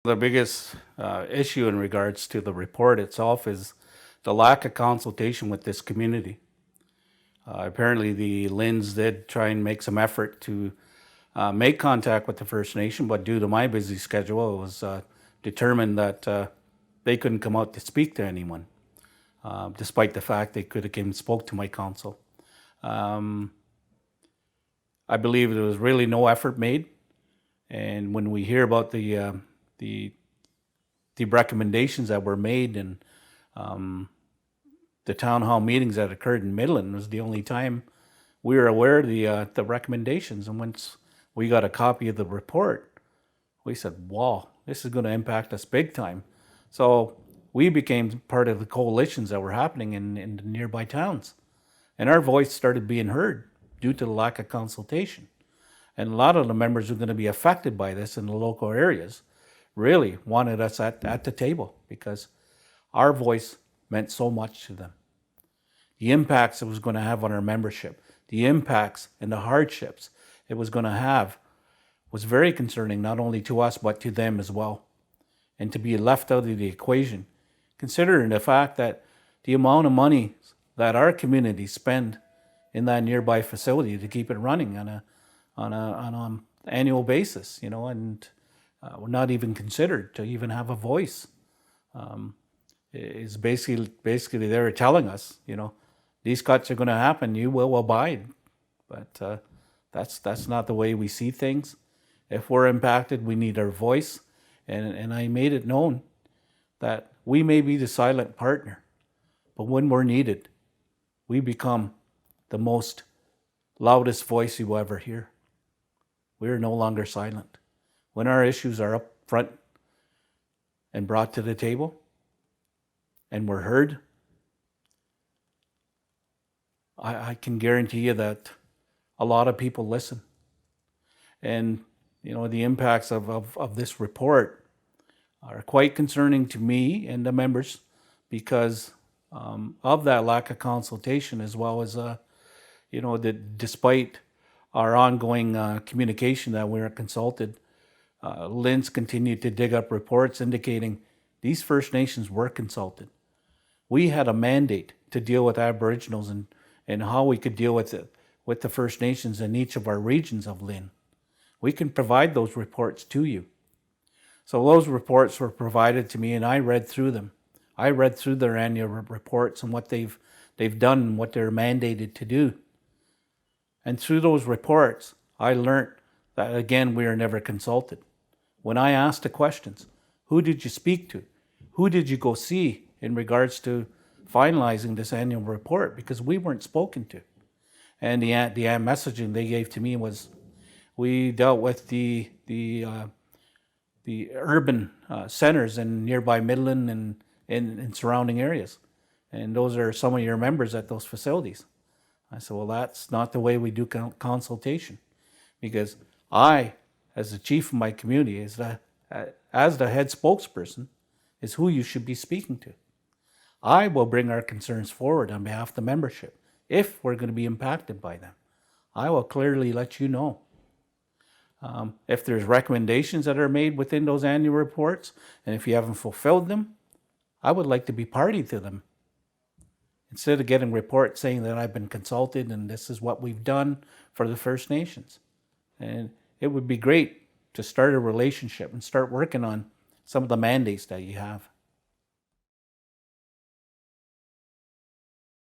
The biggest issue in regards to the report itself is the lack of consultation with this community. Apparently, the Linds did try and make some effort to make contact with the First Nation, but due to my busy schedule, it was determined that they couldn't come out to speak to anyone, despite the fact they could have came and spoke to my council. Um, I believe there was really no effort made, and when we hear about the the recommendations that were made and the town hall meetings that occurred in Midland was the only time we were aware of the recommendations. And once we got a copy of the report, we said, "Wow, this is going to impact us big time." So we became part of the coalitions that were happening in the nearby towns, and our voice started being heard due to the lack of consultation. And a lot of the members who are going to be affected by this in the local areas really wanted us at the table because our voice meant so much to them. The impacts it was going to have on our membership, the impacts and the hardships it was going to have was very concerning, not only to us, but to them as well. And to be left out of the equation, considering the fact that the amount of money that our community spend in that nearby facility to keep it running on an annual basis, and we're not even considered to even have a voice. Is basically they're telling us, these cuts are going to happen. You will abide, but that's not the way we see things. If we're impacted, we need our voice, and I made it known that we may be the silent partner, but when we're needed, we become the most loudest voice you will ever hear. We are no longer silent. When our issues are up front and brought to the table and we're heard, I can guarantee you that a lot of people listen. And, the impacts of this report are quite concerning to me and the members because of that lack of consultation, as well as, that despite our ongoing communication that we were consulted, Linz continued to dig up reports indicating these First Nations were consulted. We had a mandate to deal with Aboriginals and how we could deal with the First Nations in each of our regions of Lynn. We can provide those reports to you. So those reports were provided to me, and I read through them. I read through their annual reports and what they've done and what they're mandated to do. And through those reports, I learned that, again, we are never consulted. When I asked the questions, who did you speak to? Who did you go see in regards to finalizing this annual report? Because we weren't spoken to. And the messaging they gave to me was, we dealt with the urban centers in nearby Midland and in surrounding areas. And those are some of your members at those facilities. I said, well, that's not the way we do consultation. Because I, as the chief of my community, as the head spokesperson, is who you should be speaking to. I will bring our concerns forward on behalf of the membership if we're going to be impacted by them. I will clearly let you know. If there's recommendations that are made within those annual reports, and if you haven't fulfilled them, I would like to be party to them. Instead of getting reports saying that I've been consulted and this is what we've done for the First Nations. And it would be great to start a relationship and start working on some of the mandates that you have.